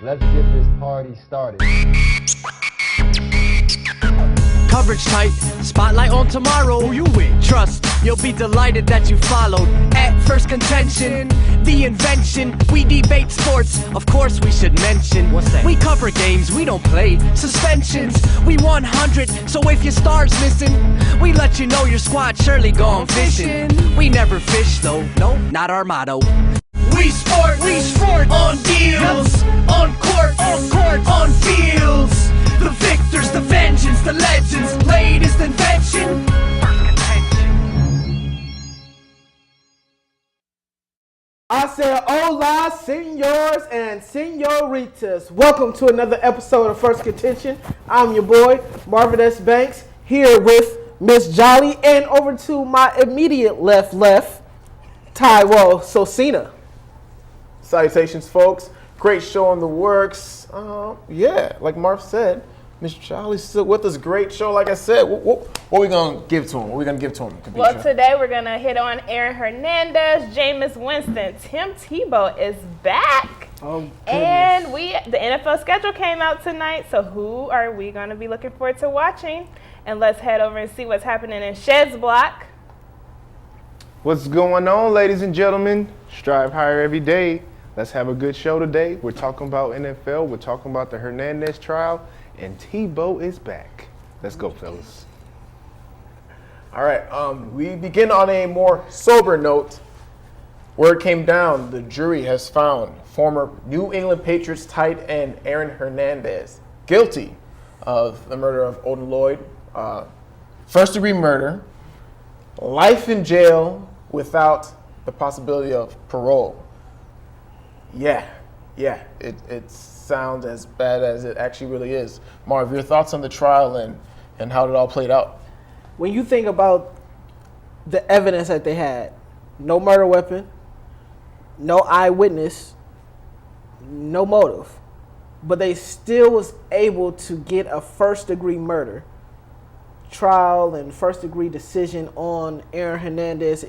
Let's get this party started. Coverage tight, spotlight on tomorrow. Who you with? Trust, you'll be delighted that you followed. At Phirst Contention, the invention. We debate sports, of course we should mention. What's that? We cover games, we don't play suspensions. We 100, so if your star's missing, we let you know your squad surely gone fishing. We never fish though, no, not our motto. We sport on deals, on court, on fields. The victors, the vengeance, the legends, latest invention. Phirst Contention. I said, hola, senors and senoritas. Welcome to another episode of Phirst Contention. I'm your boy, Marvin Banks, here with Miss Jolly, and over to my immediate left, Tebow, Sosina. Salutations, folks. Great show on the works. Like Marv said, Miss Jolly's still with us. Great show. Like I said, what are we going to give to him? Well, today we're going to hit on Aaron Hernandez, Jameis, Winston. Tim Tebow is back. Oh, goodness. And the NFL schedule came out tonight, so who are we going to be looking forward to watching? And let's head over and see what's happening in Shed's block. What's going on, ladies and gentlemen? Strive higher every day. Let's have a good show today. We're talking about NFL. We're talking about the Hernandez trial. And Tebow is back. Let's go, fellas. All right. We begin on a more sober note. Word came down. The jury has found former New England Patriots tight end Aaron Hernandez guilty of the murder of Odin Lloyd, first-degree murder, life in jail without the possibility of parole. Yeah, it sounds as bad as it actually really is. Marv, your thoughts on the trial and how it all played out? When you think about the evidence that they had, no murder weapon, no eyewitness, no motive, but they still was able to get a first-degree murder trial and first-degree decision on Aaron Hernandez.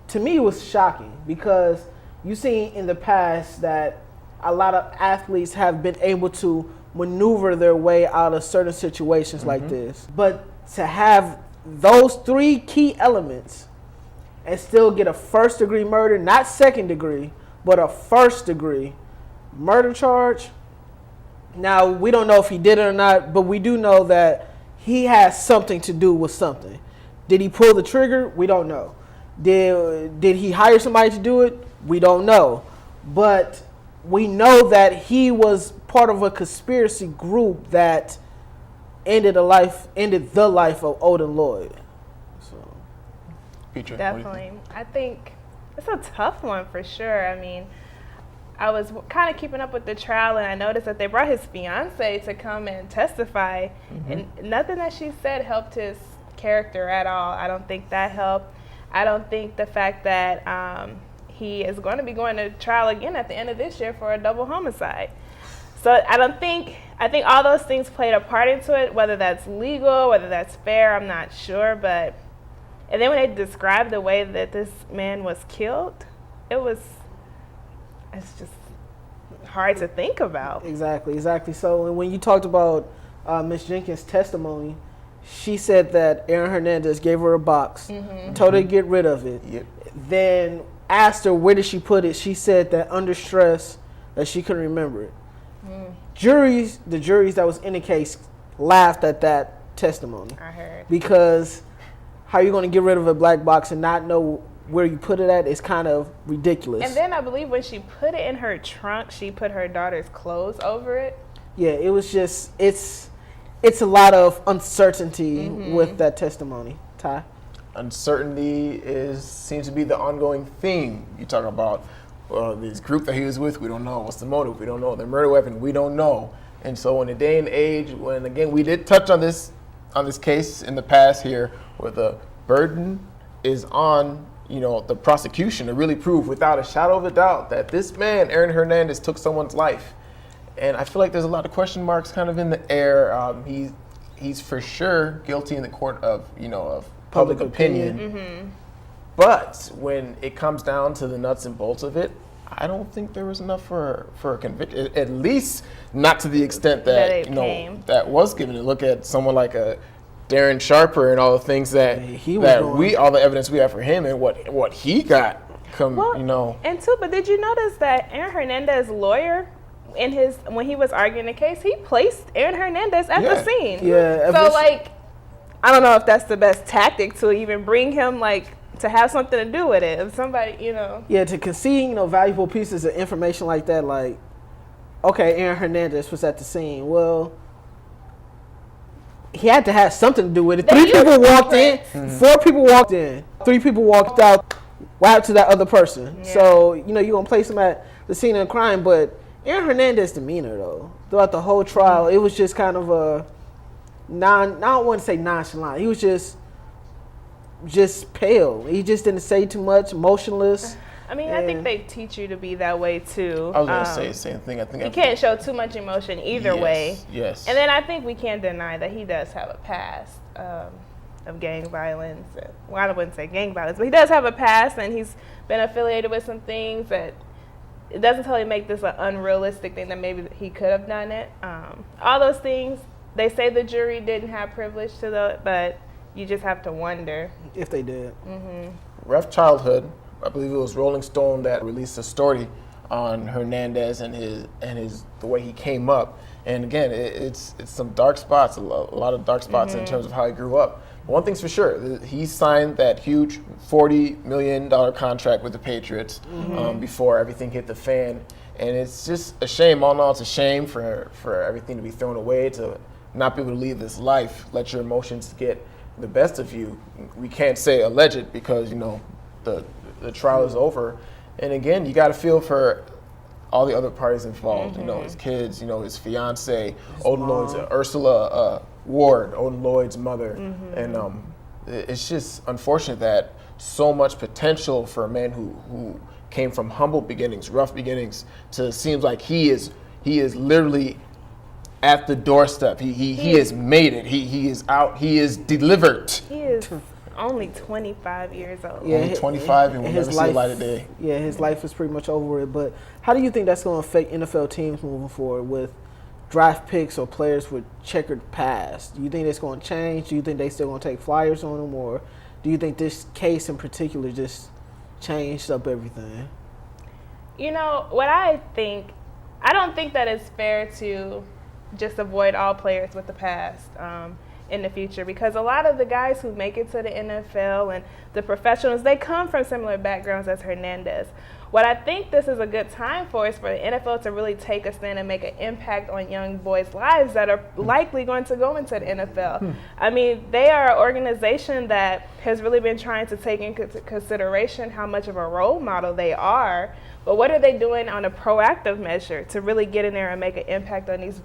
To me, it was shocking because you've seen in the past that a lot of athletes have been able to maneuver their way out of certain situations like this. But to have those three key elements and still get a first-degree murder, not second-degree, but a first-degree murder charge. Now, we don't know if he did it or not, but we do know that he has something to do with something. Did he pull the trigger? We don't know. Did he hire somebody to do it? We don't know. But we know that he was part of a conspiracy group that ended the life of Odin Lloyd. So, Peter, Definitely. I think it's a tough one for sure. I mean, I was kind of keeping up with the trial, and I noticed that they brought his fiance to come and testify, and nothing that she said helped his character at all. I don't think that helped. I don't think the fact that he is going to be going to trial again at the end of this year for a double homicide. So I think all those things played a part into it, whether that's legal, whether that's fair, I'm not sure. And then when they described the way that this man was killed, it's just hard to think about. Exactly. So when you talked about Ms. Jenkins' testimony, she said that Aaron Hernandez gave her a box, told her to get rid of it. Yep. Then asked her where did she put it. She said that under stress that she couldn't remember it. The juries that was in the case laughed at that testimony. I heard. Because how are you going to get rid of a black box and not know where you put it at is kind of ridiculous. And then I believe when she put it in her trunk, she put her daughter's clothes over it. Yeah, it was just, it's a lot of uncertainty with that testimony. Ty? Uncertainty seems to be the ongoing theme. You talk about this group that he was with, we don't know. What's the motive? We don't know. The murder weapon, we don't know. And so in a day and age when, again, we did touch on this case in the past here, where the burden is on, the prosecution to really prove without a shadow of a doubt that this man, Aaron Hernandez, took someone's life. And I feel like there's a lot of question marks kind of in the air. He's for sure guilty in the court of, of public opinion. Mm-hmm. But when it comes down to the nuts and bolts of it, I don't think there was enough for a conviction. At least not to the extent That that it came. that was given. To look at someone like a Darren Sharper and all the things that he was doing. all the evidence we have for him and what he got. And too, but did you notice that Aaron Hernandez's lawyer, when he was arguing the case, he placed Aaron Hernandez at the scene. Yeah. So like, I don't know if that's the best tactic to even bring him to have something to do with it. If somebody, Yeah, to concede, valuable pieces of information like that, like, okay, Aaron Hernandez was at the scene. Well, he had to have something to do with it. 3 people walked in, 4 people walked in, 3 people walked out. What happened to that other person? Yeah. So, you're going to place him at the scene of the crime. But Aaron Hernandez's demeanor, though, throughout the whole trial, it was just kind of I don't want to say nonchalant. He was just pale. He just didn't say too much, motionless. I mean, I think they teach you to be that way too. I was going to say the same thing. I think you can't show too much emotion either way. Yes. And then I think we can't deny that he does have a past of gang violence. Well, I wouldn't say gang violence, but he does have a past, and he's been affiliated with some things that it doesn't totally make this an unrealistic thing that maybe he could have done it. All those things, they say the jury didn't have privilege to but you just have to wonder if they did. Rough childhood. I believe it was Rolling Stone that released a story on Hernandez and the way he came up. And again, it's some dark spots, a lot of dark spots in terms of how he grew up. But one thing's for sure, he signed that huge $40 million contract with the Patriots before everything hit the fan. And it's just a shame. All in all, it's a shame for everything to be thrown away, to not be able to leave this life, let your emotions get the best of you. We can't say alleged because, the trial is over. And again, you got to feel for all the other parties involved, his kids, his fiance, Odin Lloyd's, Ursula Ward, Odin Lloyd's mother. And it's just unfortunate that so much potential for a man who came from humble beginnings, rough beginnings, to seems like he is literally at the doorstep. He has made it. He is out. He is delivered. He is only 25 years old. Yeah, only 25 and will never see the light of day. Yeah, his life is pretty much over it. But how do you think that's going to affect NFL teams moving forward with draft picks or players with checkered past? Do you think that's going to change? Do you think they still going to take flyers on them? Or do you think this case in particular just changed up everything? What I don't think that it's fair to just avoid all players with the past in the future, because a lot of the guys who make it to the NFL and the professionals, they come from similar backgrounds as Hernandez. What I think this is a good time for is for the NFL to really take a stand and make an impact on young boys' lives that are likely going to go into the NFL. I mean, they are an organization that has really been trying to take into consideration how much of a role model they are, but what are they doing on a proactive measure to really get in there and make an impact on these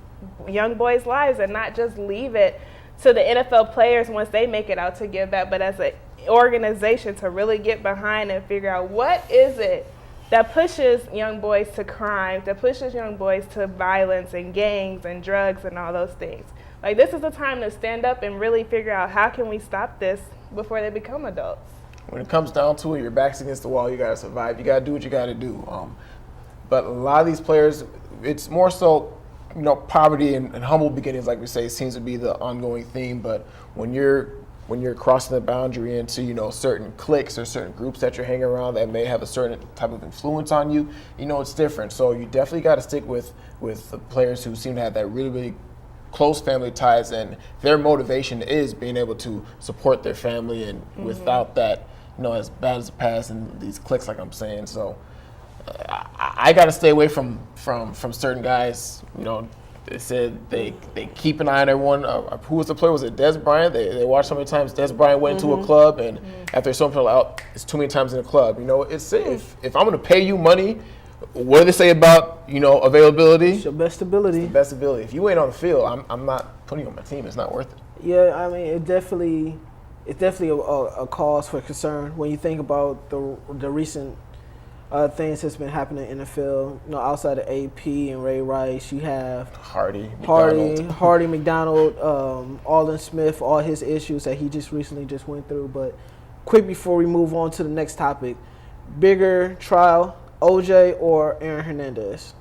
young boys' lives and not just leave it to the NFL players once they make it out to give back, but as an organization to really get behind and figure out what is it that pushes young boys to crime, that pushes young boys to violence and gangs and drugs and all those things. Like, this is the time to stand up and really figure out how can we stop this before they become adults. When it comes down to it, your back's against the wall, you got to survive. You got to do what you got to do. But a lot of these players, it's more so, poverty and humble beginnings, like we say, seems to be the ongoing theme. But when you're crossing the boundary into, certain cliques or certain groups that you're hanging around that may have a certain type of influence on you, it's different. So you definitely got to stick with the players who seem to have that really, really close family ties, and their motivation is being able to support their family, and without that, as bad as the past and these cliques, like I'm saying. So I got to stay away from certain guys. They said they keep an eye on everyone. Who was the player? Was it Des Bryant? They watched how many times Des Bryant went into a club, and after some people out, it's too many times in a club. It's if I'm going to pay you money, what do they say about availability? It's your best ability. It's the best ability. If you ain't on the field, I'm not putting you on my team. It's not worth it. Yeah, I mean, it's definitely a cause for concern when you think about the recent things that's been happening in the NFL. Outside of AP and Ray Rice, you have Hardy, McDonald, Alden Smith, all his issues that he just recently went through. But quick before we move on to the next topic, bigger trial OJ or Aaron Hernandez?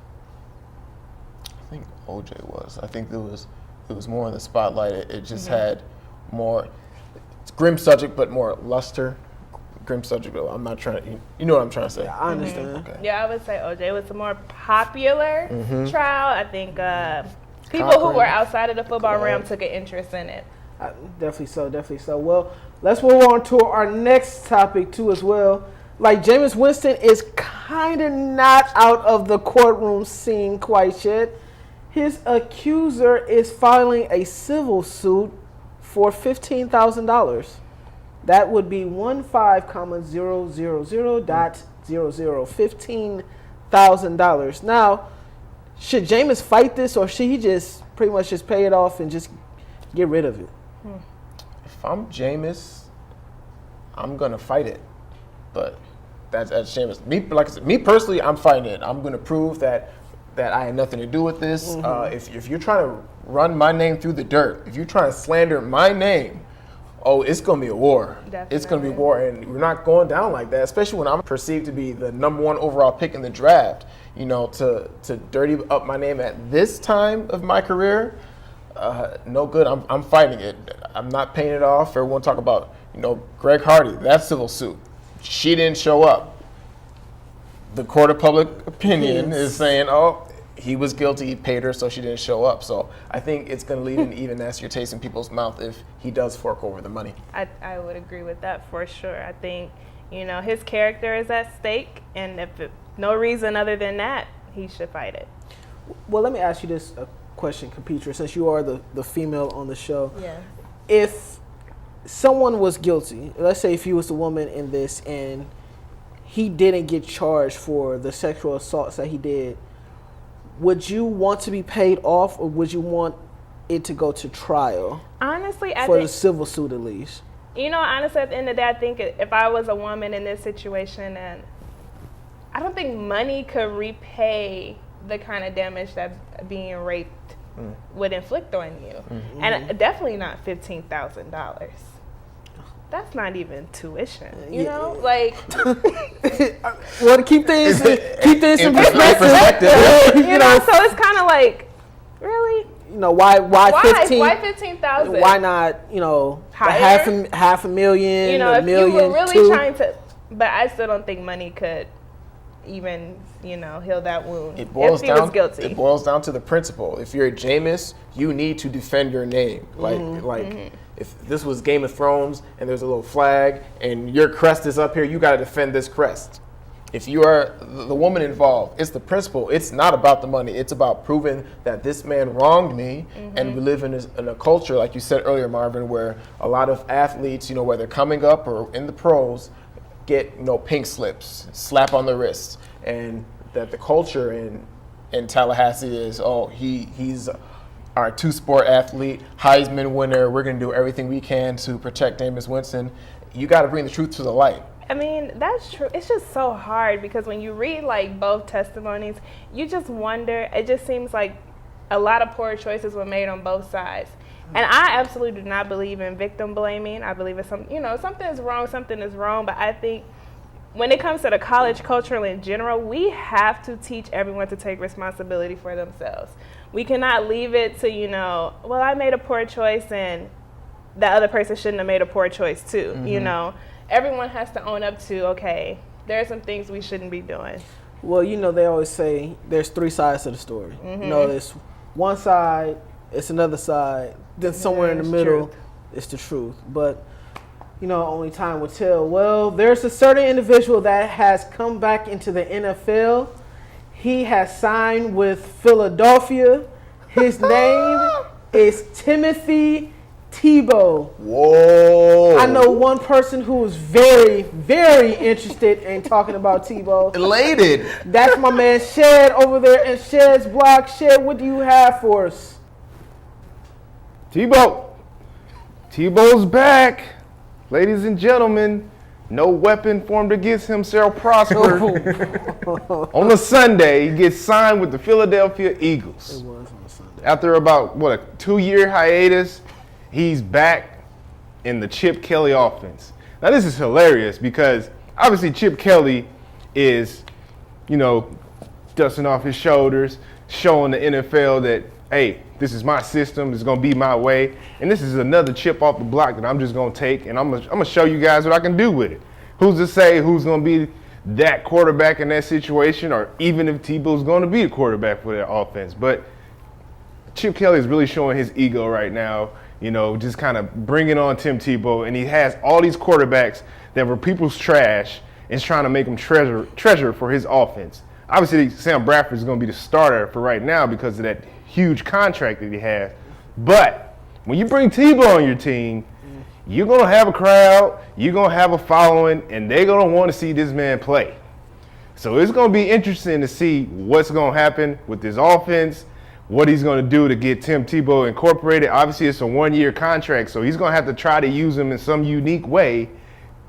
I think OJ was. I think it was more in the spotlight. It just had more. It's grim subject, but more luster. Grim subject, but I'm not trying to. You know what I'm trying to say. Yeah, I understand. Okay. Yeah, I would say OJ was the more popular trial. I think people Cochran. who were outside of the football realm took an interest in it. Definitely so. Well, let's move on to our next topic too as well. Like, Jameis Winston is kind of not out of the courtroom scene quite yet. His accuser is filing a civil suit for $15,000. That would be 15,000.00, $15,000. Now, should Jameis fight this, or should he just pretty much just pay it off and just get rid of it? If I'm Jameis, I'm gonna fight it, but that's Jameis. Like I said, me personally, I'm fighting it. I'm gonna prove that I had nothing to do with this. If you're trying to run my name through the dirt, if you're trying to slander my name, it's gonna be a war. Definitely. It's gonna be war, and we're not going down like that. Especially when I'm perceived to be the #1 overall pick in the draft. You know, to dirty up my name at this time of my career. No good. I'm fighting it. I'm not paying it off. Everyone talk about, Greg Hardy, that civil suit. She didn't show up. The court of public opinion is saying, he was guilty, he paid her, so she didn't show up. So I think it's going to leave an even nastier taste in people's mouth if he does fork over the money. I would agree with that for sure. I think, his character is at stake, and no reason other than that, he should fight it. Well, let me ask you this question, Capetra, since you are the female on the show. Yeah. If someone was guilty, let's say if he was the woman in this and he didn't get charged for the sexual assaults that he did, would you want to be paid off, or would you want it to go to trial? Honestly, I for think, the civil suit at least. Honestly, at the end of the day, I think if I was a woman in this situation, and I don't think money could repay the kind of damage that being raped would inflict on you. And definitely not $15,000. That's not even tuition, you know? Like, Well, to keep things in perspective. So it's kind of like, really? Why 15? Why 15,000? Why not, Higher? half a million, a if million, you were really two? trying to, but I still don't think money could even, heal that wound. If he was guilty. It boils down to the principle. If you're a Jameis, you need to defend your name. If this was Game of Thrones and there's a little flag and your crest is up here, you got to defend this crest. If you are the woman involved, it's the principle. It's not about the money. It's about proving that this man wronged me. And we live in a culture, like you said earlier, Marvin, where a lot of athletes, whether coming up or in the pros, get pink slips, slap on the wrist, and that the culture in Tallahassee is, he's our two-sport athlete, Heisman winner. We're going to do everything we can to protect Jameis Winston. You got to bring the truth to the light. I mean, that's true. It's just so hard because when you read both testimonies, you just wonder. It just seems like a lot of poor choices were made on both sides. And I absolutely do not believe in victim blaming. I believe it's something is wrong, something is wrong. But I think when it comes to the college culture in general, we have to teach everyone to take responsibility for themselves. We cannot leave it to, I made a poor choice and the other person shouldn't have made a poor choice too. Everyone has to own up to, okay, there are some things we shouldn't be doing. Well, they always say there's three sides to the story. There's one side, it's another side, then somewhere in the middle, it's the truth. But, only time will tell. Well, there's a certain individual that has come back into the NFL. He has signed with Philadelphia. His name is Timothy Tebow. Whoa. I know one person who is very, very interested in talking about Tebow. Elated. That's my man Shed over there in Shed's blog. Shed, what do you have for us? Tebow's back. Ladies and gentlemen, no weapon formed against him shall prosper. On a Sunday, he gets signed with the Philadelphia Eagles. It was on a Sunday. After about, a 2-year hiatus, he's back in the Chip Kelly offense. Now, this is hilarious because obviously Chip Kelly is, dusting off his shoulders, showing the NFL that, hey, this is my system, it's gonna be my way, and this is another chip off the block that I'm just gonna take, and I'm gonna show you guys what I can do with it. Who's to say who's gonna be that quarterback in that situation, or even if Tebow's gonna be the quarterback for that offense? But Chip Kelly is really showing his ego right now, just kind of bringing on Tim Tebow, and he has all these quarterbacks that were people's trash and is trying to make them treasure for his offense. Obviously, Sam Bradford is going to be the starter for right now because of that huge contract that he has. But when you bring Tebow on your team, you're going to have a crowd, you're going to have a following, and they're going to want to see this man play. So it's going to be interesting to see what's going to happen with this offense, what he's going to do to get Tim Tebow incorporated. Obviously, it's a one-year contract, so he's going to have to try to use him in some unique way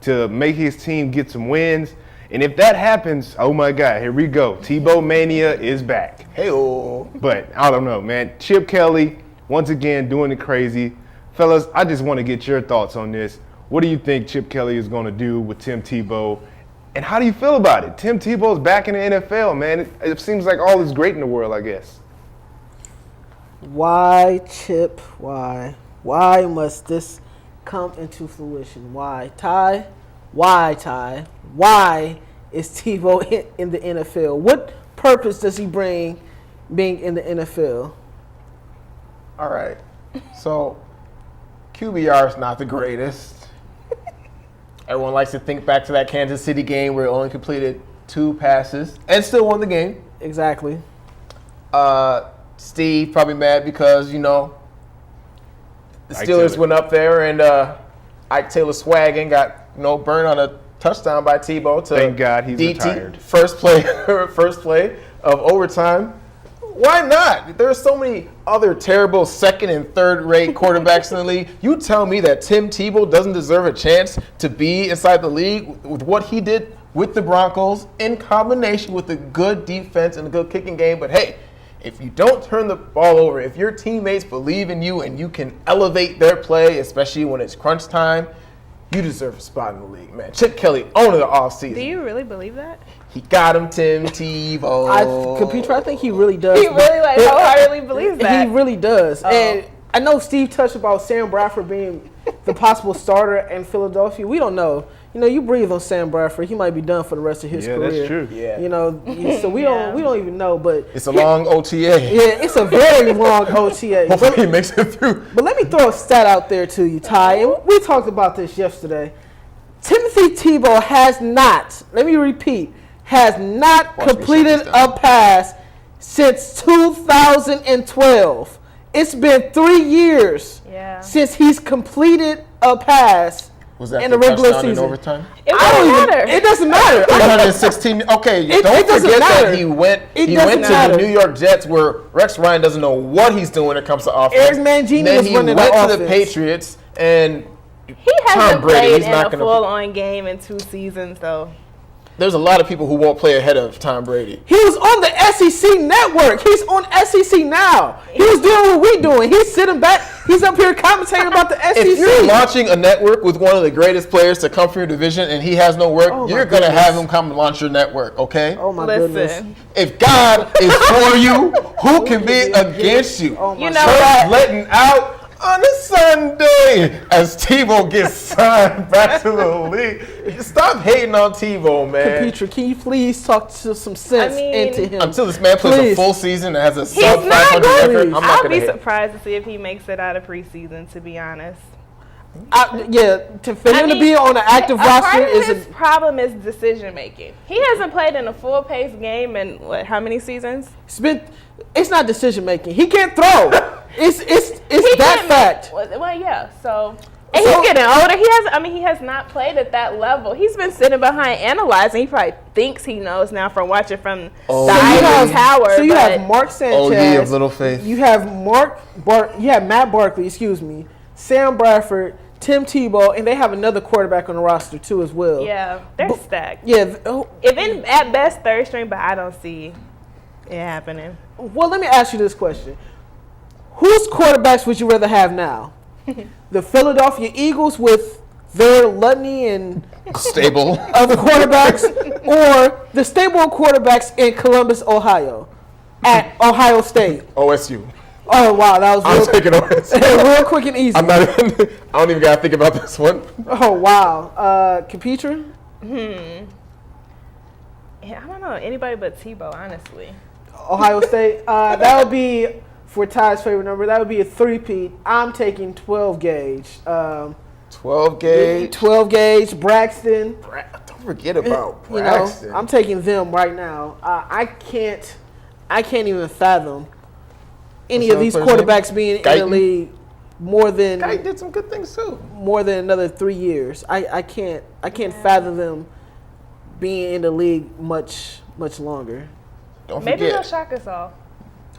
to make his team get some wins. And if that happens, oh my God, here we go. Tebow Mania is back. Hey-oh. But I don't know, man. Chip Kelly, once again, doing it crazy. Fellas, I just want to get your thoughts on this. What do you think Chip Kelly is going to do with Tim Tebow? And how do you feel about it? Tim Tebow's back in the NFL, man. It seems like all is great in the world, I guess. Why, Chip? Why? Why must this come into fruition? Why? Ty? Why, Ty? Why is Tebow in the NFL? What purpose does he bring being in the NFL? All right. So, QBR is not the greatest. Everyone likes to think back to that Kansas City game where he only completed 2 passes and still won the game. Exactly. Steve probably mad because, the Steelers went up there and Ike Taylor swagging got burned on a touchdown by Tebow to thank God he's DT. retired. First play of overtime. Why not? There's so many other terrible second and third rate quarterbacks in the league. You tell me that Tim Tebow doesn't deserve a chance to be inside the league with what he did with the Broncos in combination with a good defense and a good kicking game. But hey, if you don't turn the ball over, if your teammates believe in you and you can elevate their play, especially when it's crunch time, you deserve a spot in the league, man. Chip Kelly, owner of the offseason. Do you really believe that? He got him, Tim Tebow. Computer, I think he really does. He really wholeheartedly believes that. He really does. And I know Steve touched about Sam Bradford being the possible starter in Philadelphia. We don't know. You breathe on Sam Bradford. He might be done for the rest of his career. Yeah, that's true. Yeah. So we don't even know. But it's a long OTA. Yeah, it's a very long OTA. Hopefully he makes it through. But let me throw a stat out there to you, Ty. And we talked about this yesterday. Timothy Tebow has not, let me repeat, has not completed a pass since 2012. It's been 3 years since he's completed a pass. Was that in the the regular touchdown season? In overtime? It doesn't matter. It doesn't matter. 316. Okay, don't forget that he went to the New York Jets, where Rex Ryan doesn't know what he's doing when it comes to offense. Eric Mangini was running the offense. Then he went to the Patriots, and he hasn't Tom Brady, played he's in not a full-on game in 2 seasons, though. There's a lot of people who won't play ahead of Tom Brady. He was on the SEC network. He's on SEC now. He was doing what we're doing. He's sitting back. He's up here commentating about the SEC. If you're launching a network with one of the greatest players to come from your division and he has no work, you're going to have him come and launch your network, okay? Oh, my goodness. If God is for you, who can be against you? Oh, my Church letting out on a Sunday as Tebow gets signed back to the league. Stop hating on Tebow, man. Computer, can you please talk to some sense into him? Until this man plays a full season and has a sub 500 record, I'm not I'll going to be surprised to see if he makes it out of preseason, to be honest. For him to be on an active roster his problem is decision making. He hasn't played in a full pace game in how many seasons? It's not decision making. He can't throw. It's that fact. Well, yeah. So and he's getting older. He has not played at that level. He's been sitting behind analyzing. He probably thinks he knows now from watching from the Eiffel Tower. So you have Mark Sanchez. OD of little faith. You have Matt Barkley. Excuse me. Sam Bradford, Tim Tebow, and they have another quarterback on the roster too as well. Yeah, they're stacked. Yeah. If in at best third string, but I don't see it happening. Well, let me ask you this question: whose quarterbacks would you rather have now? The Philadelphia Eagles with their Ludney and stable of quarterbacks, or the stable of quarterbacks in Columbus, Ohio, at Ohio State? OSU. Oh wow, that was I'm taking OSU. real quick and easy. I don't even gotta think about this one. Oh wow, Capetra? Yeah, I don't know anybody but Tebow, honestly. Ohio State. That would be for Ty's favorite number. That would be a three-peat. I'm taking 12 gauge. 12 gauge. 12 gauge. Braxton. Don't forget about You know, Braxton. I'm taking them right now. I can't even fathom any What's of these the other player's quarterbacks being in the Guyton? league more than Guy did some good things too. more than another 3 years. I can't fathom them being in the league much longer. Don't Maybe they'll forget. shock us all.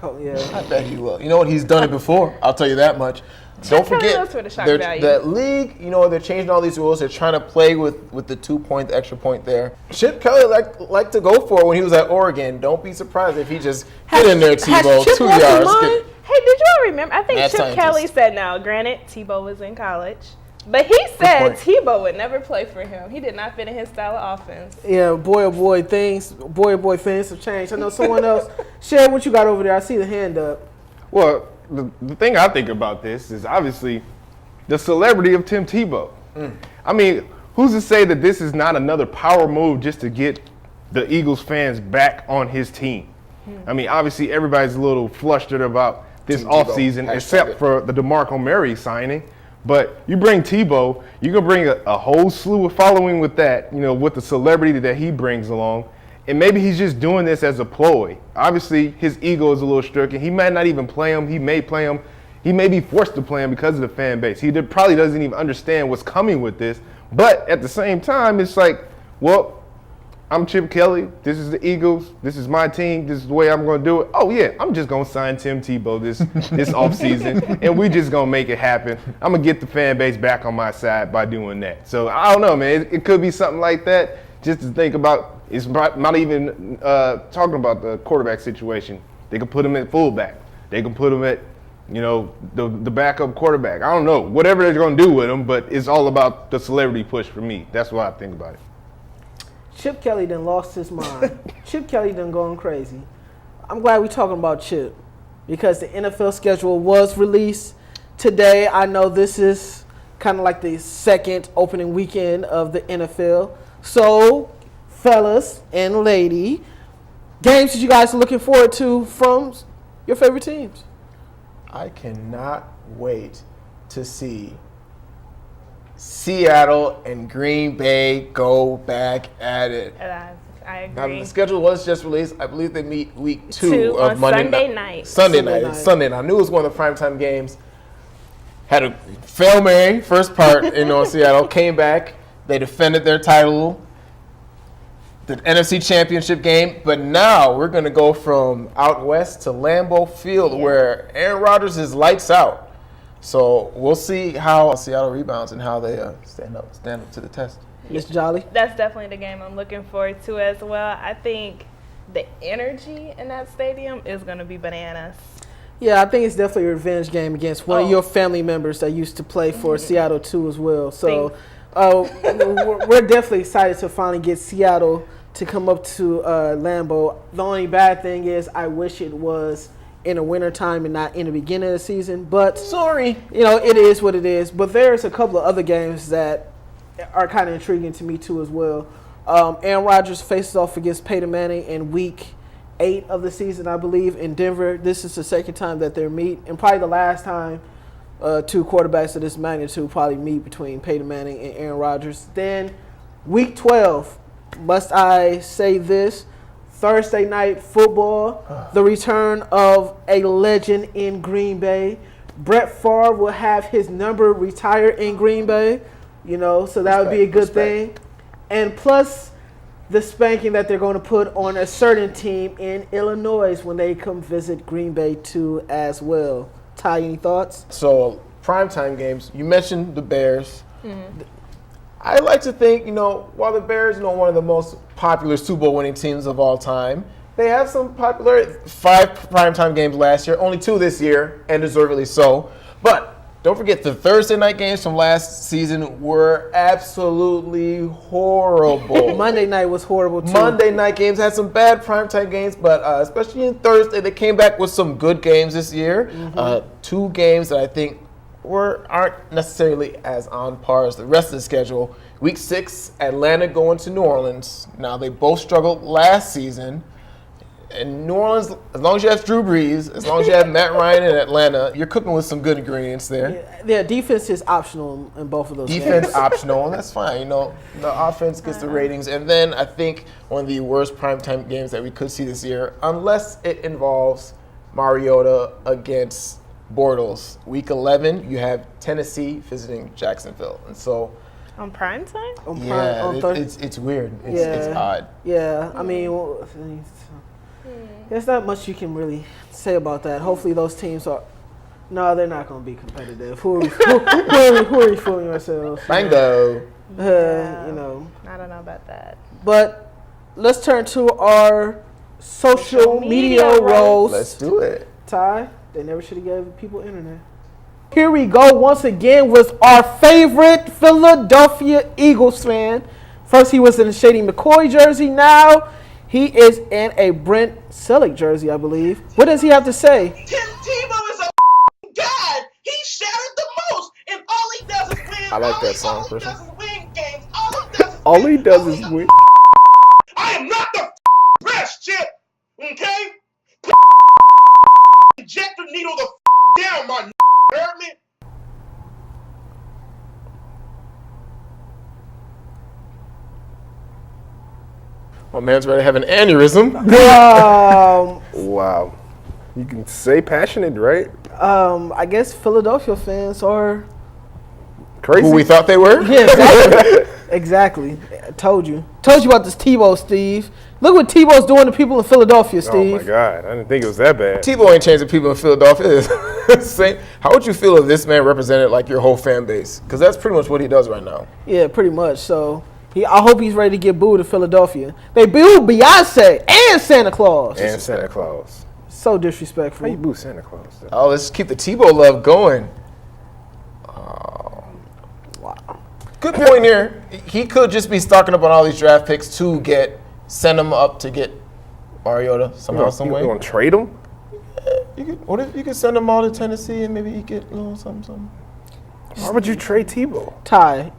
Oh yeah. I bet he will. You know what? He's done it before. I'll tell you that much. Don't Kelly forget, knows for the shock they're- value. that league, you know, they're changing all these rules. They're trying to play with the 2 point, the extra point there. Chip Kelly liked to go for it when he was at Oregon. Don't be surprised if he just hit in there, Tebow, Chip 2 lost his yards. mind? Hey, did you all remember? I think Mad Chip scientist. Kelly said now, granted, Tebow was in college, but he said point. Tebow would never play for him. He did not fit in his style of offense. Yeah, boy, oh boy, things have changed. I know someone else. Share what you got over there. I see the hand up. Well, the thing I think about this is obviously the celebrity of Tim Tebow. I mean, who's to say that this is not another power move just to get the Eagles fans back on his team? I mean, obviously everybody's a little flustered about this Team Tebow. offseason, Hashtag except it. for the DeMarco Murray signing. But you bring Tebow, you're going to bring a whole slew of following with that, you know, with the celebrity that he brings along. And maybe he's just doing this as a ploy. Obviously, his ego is a little stricken. He might not even play him. He may play him. He may be forced to play him because of the fan base. He probably doesn't even understand what's coming with this. But at the same time, it's like, well, I'm Chip Kelly. This is the Eagles. This is my team. This is the way I'm going to do it. Oh, yeah, I'm just going to sign Tim Tebow this offseason, and we just going to make it happen. I'm going to get the fan base back on my side by doing that. So, I don't know, man. It could be something like that just to think about. It's not even talking about the quarterback situation. They can put him at fullback. They can put him at, you know, the backup quarterback. I don't know. Whatever they're going to do with him, but it's all about the celebrity push for me. That's what I think about it. Chip Kelly done lost his mind. Chip Kelly done going crazy. I'm glad we're talking about Chip because the NFL schedule was released today. I know this is kind of like the second opening weekend of the NFL. So, fellas and lady, games that you guys are looking forward to from your favorite teams? I cannot wait to see Seattle and Green Bay go back at it. And I Now, agree. the schedule was just released. I believe they meet week 2 Two of on Monday Sunday night. Sunday Sunday night. night. It's Sunday night. I knew it was one of the primetime games. Had a Fail Mary, first part in Seattle. Came back. They defended their title. The NFC Championship game. But now we're going to go from out west to Lambeau Field where Aaron Rodgers is lights out. So we'll see how Seattle rebounds and how they stand up to the test. Mr. Jolly? That's definitely the game I'm looking forward to as well. I think the energy in that stadium is going to be bananas. Yeah, I think it's definitely a revenge game against one of your family members that used to play for Seattle too as well. So we're definitely excited to finally get Seattle to come up to Lambeau. The only bad thing is I wish it was in the wintertime and not in the beginning of the season. But Sorry. you know, it is what it is. But there's a couple of other games that are kind of intriguing to me too as well. Aaron Rodgers faces off against Peyton Manning in week 8 of the season, I believe, in Denver. This is the second time that they meet, and probably the last time two quarterbacks of this magnitude probably meet between Peyton Manning and Aaron Rodgers. Then week 12, must I say this, Thursday night football, the return of a legend in Green Bay. Brett Favre will have his number retired in Green Bay, you know, so that would be a good thing. And plus the spanking that they're going to put on a certain team in Illinois when they come visit Green Bay too as well. Ty, any thoughts? So, primetime games, you mentioned the Bears. I like to think, while the Bears are one of the most popular Super Bowl winning teams of all time, they have some popular 5 primetime games last year, only 2 this year, and deservedly so. But Don't forget, the Thursday night games from last season were absolutely horrible. Monday night was horrible, too. Monday night games had some bad primetime games, but especially in Thursday, they came back with some good games this year. Two games that I think aren't necessarily as on par as the rest of the schedule. Week 6, Atlanta going to New Orleans. Now, they both struggled last season. In New Orleans, as long as you have Drew Brees, as long as you have Matt Ryan in Atlanta, you're cooking with some good ingredients there. Yeah, defense is optional in both of those Defense games. optional, and that's fine. You know, the offense gets the ratings. And then I think one of the worst primetime games that we could see this year, unless it involves Mariota against Bortles. Week 11, you have Tennessee visiting Jacksonville. And so... On prime time? It's weird. It's odd. Yeah, I mean... There's not much you can really say about that. Hopefully those teams are... No, they're not going to be competitive. Who are we fooling ourselves? Bingo. You know. I don't know about that. But let's turn to our social media roast. Let's do it. Ty, they never should have gave people internet. Here we go once again with our favorite Philadelphia Eagles fan. First he was in a Shady McCoy jersey. Now... he is in a Brent Selleck jersey, I believe. What does he have to say? Tebow is a god. He shattered the most, and all he does is win. I like that song, All he personally. does is win games. All he does is win. I am not the best, Chip. Okay? Injector needle the down, my heard me? My man's ready to have an aneurysm. Wow. You can say passionate, right? I guess Philadelphia fans are... Crazy. Who we thought they were? Yeah, exactly. Exactly. I told you. Told you about this Tebow, Steve. Look what Tebow's doing to people in Philadelphia, Steve. Oh, my God. I didn't think it was that bad. Tebow ain't changing people in Philadelphia. How would you feel if this man represented like your whole fan base? Because that's pretty much what he does right now. Yeah, pretty much. So... I hope he's ready to get booed in Philadelphia. They booed Beyonce and Santa Claus. And Santa Claus. So disrespectful. How you boo Santa Claus, though? Oh, let's keep the Tebow love going. Wow. Good point here. He could just be stocking up on all these draft picks to send them up to get Mariota somehow, some way. You want to trade him? What if you could send them all to Tennessee and maybe you get a little something? Why would you trade Tebow? Ty,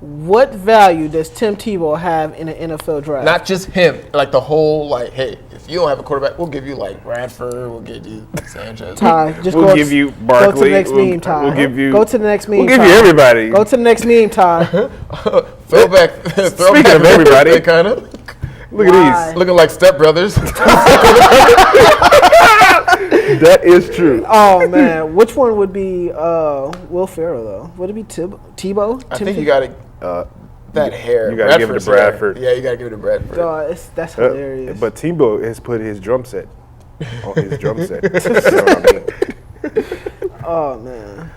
what value does Tim Tebow have in an NFL draft? Not just him, like the whole, hey, if you don't have a quarterback, we'll give you Bradford, we'll give you Sanchez. Ty, just we'll give you Barkley. Go to the next meme, Ty. We'll give you. Go to the next meme. We'll give Ty. you everybody. Go to the next meme, Ty. Throwback. Speaking of everybody, kind of. Look at these. Looking like stepbrothers. That is true. Oh man, which one would be Will Ferrell though? Would it be Tebow? I think you got to. That hair. You gotta give it to Bradford. Hair. Yeah, you gotta give it to Bradford. That's hilarious. But Tebow has put his drum set on his drum set. You know what I mean? Oh man.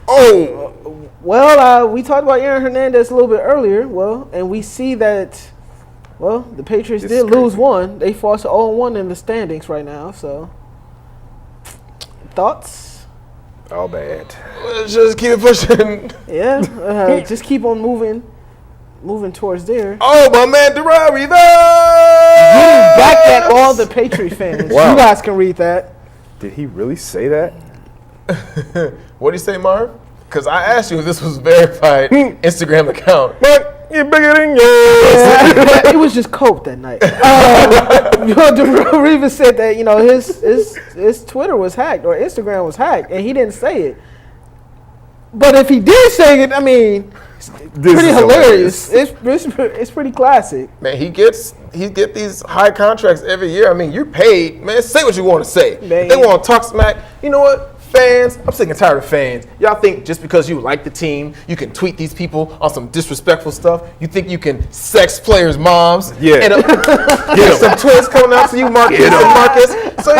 Oh. Well, we talked about Aaron Hernandez a little bit earlier. Well, and we see that. Well, the Patriots did lose one. They forced 0-1 in the standings right now. So, thoughts? All bad. Let's just keep it pushing. Yeah, just keep on moving towards there. Oh, my man, Derari, Back at all the Patriot fans. Wow. You guys can read that. Did he really say that? What did you say, Marv? Because I asked you if this was a verified Instagram account. But you're bigger than yours. It was just coke that night. Reeva said that his Twitter was hacked or Instagram was hacked, and he didn't say it. But if he did say it, I mean, it's pretty hilarious. It's pretty classic. Man, he get these high contracts every year. I mean, you're paid. Man, say what you want to say. Man. If they want to talk smack, you know what? Fans, I'm sick and tired of fans. Y'all think just because you like the team, you can tweet these people on some disrespectful stuff? You think you can sex players' moms? Yeah. And get some twins coming out to you, Marcus and Marcus. So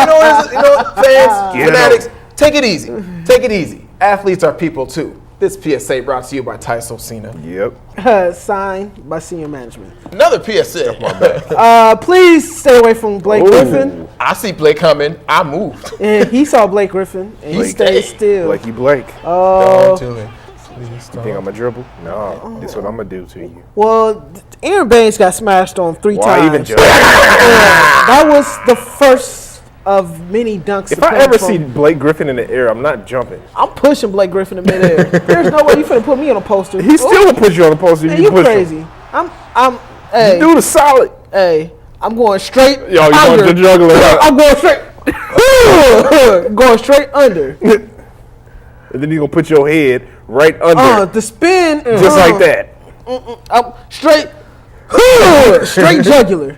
fans, fanatics, take it easy. Take it easy. Athletes are people too. This PSA brought to you by Sosina. Yep. Signed by senior management. Another PSA. Please stay away from Blake Griffin. I see Blake coming. I moved. And he saw Blake Griffin, and he stayed still. Blake. Don't do it. Please You don't. think I'm a dribble? No. This is what I'm going to do to you. Well, Aaron Banks got smashed on 3 Why times. even judge? That was the first of many dunks. If to I come ever from- see Blake Griffin in the air, I'm not jumping. I'm pushing Blake Griffin in midair. There's no way you finna put me on a poster. He still will put you on the poster if Hey, you you push crazy. him. Hey, Do the solid. hey, I'm going straight Yo, you under. want the juggler. I'm going straight. Going straight under. And then you going to put your head right under. The spin. Just like that. I'm straight. Straight jugular.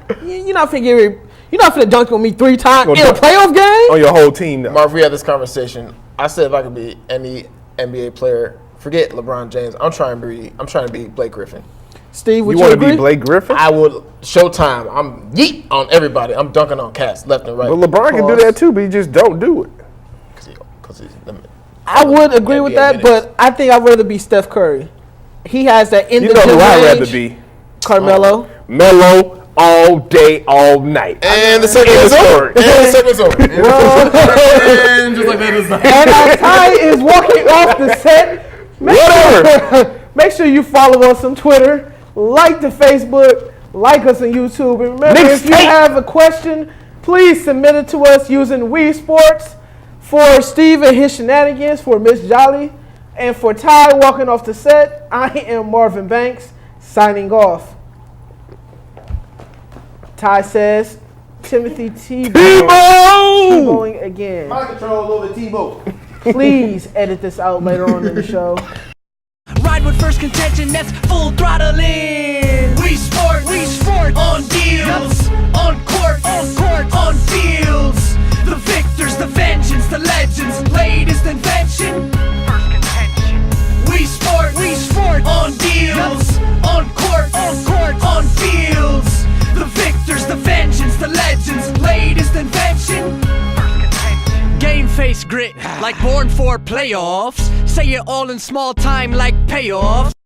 You're not finna dunk on me 3 times in a playoff game. On your whole team now. Marv, we had this conversation. I said if I could be any NBA player, forget LeBron James. I'm trying to be Blake Griffin. Steve, would You you want to agree? be Blake Griffin? I would Showtime. I'm yeet on everybody. I'm dunking on cats left and right. But LeBron can do that too, but he just don't do it. Because he's limited. I would agree with NBA that, minutes. but I think I'd rather be Steph Curry. He has that in You the know who I'd range. rather be? Carmelo. Melo all day, all night. And the segment is over. And the segment's over. And just like that is like. And our Ty is walking off the set. Make sure you follow us on Twitter, like the Facebook, like us on YouTube. And remember, if you have a question, please submit it to us using Wii Sports. For Steve and his shenanigans, for Miss Jolly, and for Ty walking off the set, I am Marvin Banks, signing off. Ty says, Timothy Tebow. Tebowing again. My control over Tebow. Please edit this out later on in the show. Ride with Phirst Contention, that's full throttle in. We sport on deals, on court, on fields. The victors, the vengeance, the legends, latest invention. Phirst Contention. We sport on deals, on court, on fields. The victors, the vengeance, the legends, latest invention. Phirst Contention. Game face grit, like born for playoffs. Say it all in small time like payoffs.